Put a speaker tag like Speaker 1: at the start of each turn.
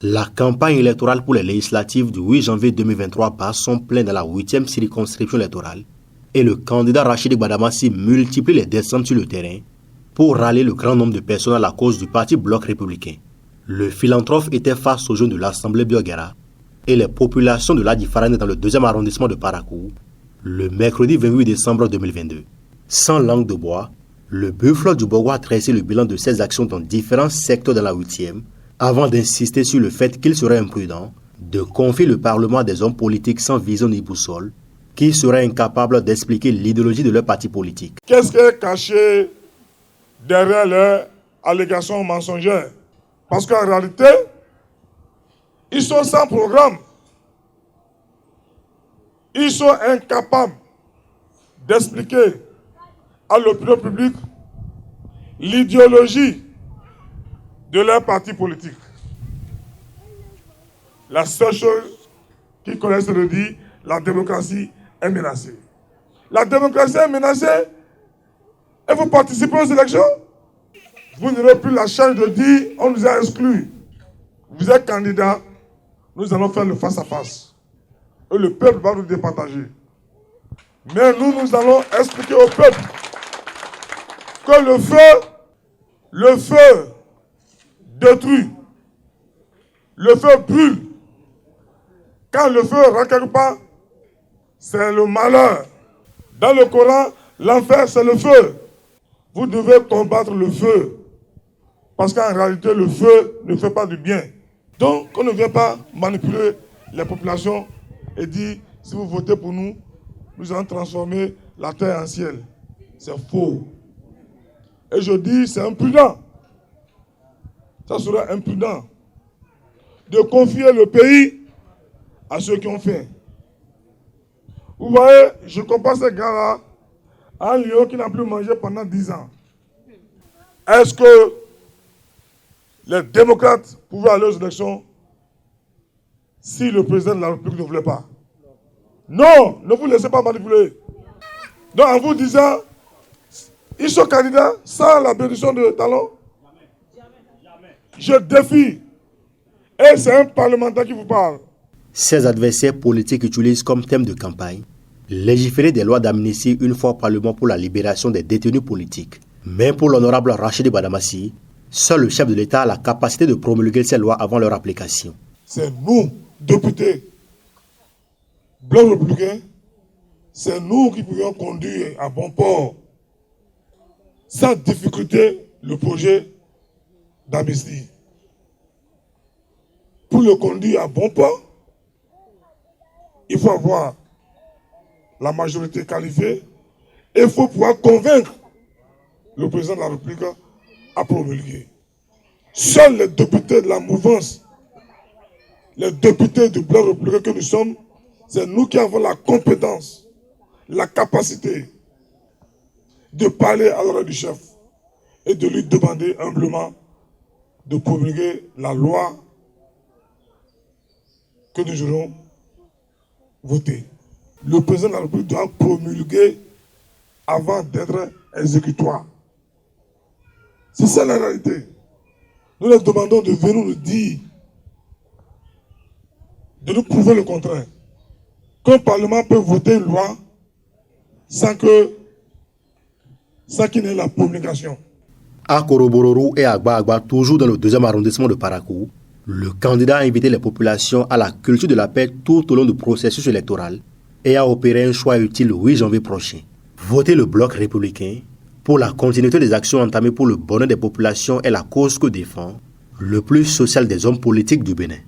Speaker 1: La campagne électorale pour les législatives du 8 janvier 2023 bat son plein dans la 8e circonscription électorale et le candidat Rachidi Gbadamassi multiplie les descentes sur le terrain pour rallier le grand nombre de personnes à la cause du parti Bloc républicain. Le philanthrope était face aux jeunes de l'Assemblée Biogera et les populations de l'Adifarane dans le 2e arrondissement de Parakou le mercredi 28 décembre 2022. Sans langue de bois, le Buffalo du Bogo a tracé le bilan de ses actions dans différents secteurs de la 8e avant d'insister sur le fait qu'il serait imprudent de confier le Parlement à des hommes politiques sans vision ni boussole, qui seraient incapables d'expliquer l'idéologie de leur parti politique.
Speaker 2: Qu'est-ce qui est caché derrière leurs allégations mensongères? Parce qu'en réalité, ils sont sans programme. Ils sont incapables d'expliquer à l'opinion publique l'idéologie de leur parti politique. La seule chose qu'ils connaissent, c'est de dire la démocratie est menacée. La démocratie est menacée et vous participez aux élections. Vous n'aurez plus la charge de dire on nous a exclus. Vous êtes candidat, nous allons faire le face-à-face. Et le peuple va nous départager. Mais nous allons expliquer au peuple que le feu détruit, le feu brûle. Quand le feu ne raccorde pas, c'est le malheur. Dans le Coran, l'enfer c'est le feu. Vous devez combattre le feu. Parce qu'en réalité, le feu ne fait pas du bien. Donc, on ne vient pas manipuler les populations et dire, si vous votez pour nous, nous allons transformer la terre en ciel. C'est faux. Et je dis, c'est imprudent. Ça sera imprudent de confier le pays à ceux qui ont faim. Vous voyez, je compare ces gars-là à un lion qui n'a plus mangé pendant 10 ans. Est-ce que les démocrates pouvaient aller aux élections si le président de la République ne voulait pas? Non, ne vous laissez pas manipuler. Donc en vous disant, ils sont candidats sans la bénédiction de talons. Je défie. Et c'est un parlementaire qui vous parle.
Speaker 1: Ses adversaires politiques utilisent comme thème de campagne légiférer des lois d'amnistie une fois par le mois pour la libération des détenus politiques. Mais pour l'honorable Rachidi Gbadamassi, seul le chef de l'État a la capacité de promulguer ces lois avant leur application.
Speaker 2: C'est nous, députés, Bloc républicain, c'est nous qui pouvons conduire à bon port, sans difficulté, le projet d'amnistie. Pour le conduire à bon port, il faut avoir la majorité qualifiée et il faut pouvoir convaincre le président de la République à promulguer. Seuls les députés de la mouvance, les députés du Bloc républicain que nous sommes, c'est nous qui avons la compétence, la capacité de parler à l'oreille du chef et de lui demander humblement de promulguer la loi que nous allons voter. Le président de la République doit promulguer avant d'être exécutoire. C'est ça la réalité. Nous leur demandons de venir nous dire, de nous prouver le contraire. Qu'un Parlement peut voter une loi sans qu'il n'ait la promulgation.
Speaker 1: À Korobororo et à Agba, toujours dans le 2e arrondissement de Parakou, le candidat a invité les populations à la culture de la paix tout au long du processus électoral et a opéré un choix utile le 8 janvier prochain. Voter le Bloc républicain pour la continuité des actions entamées pour le bonheur des populations est la cause que défend le plus social des hommes politiques du Bénin.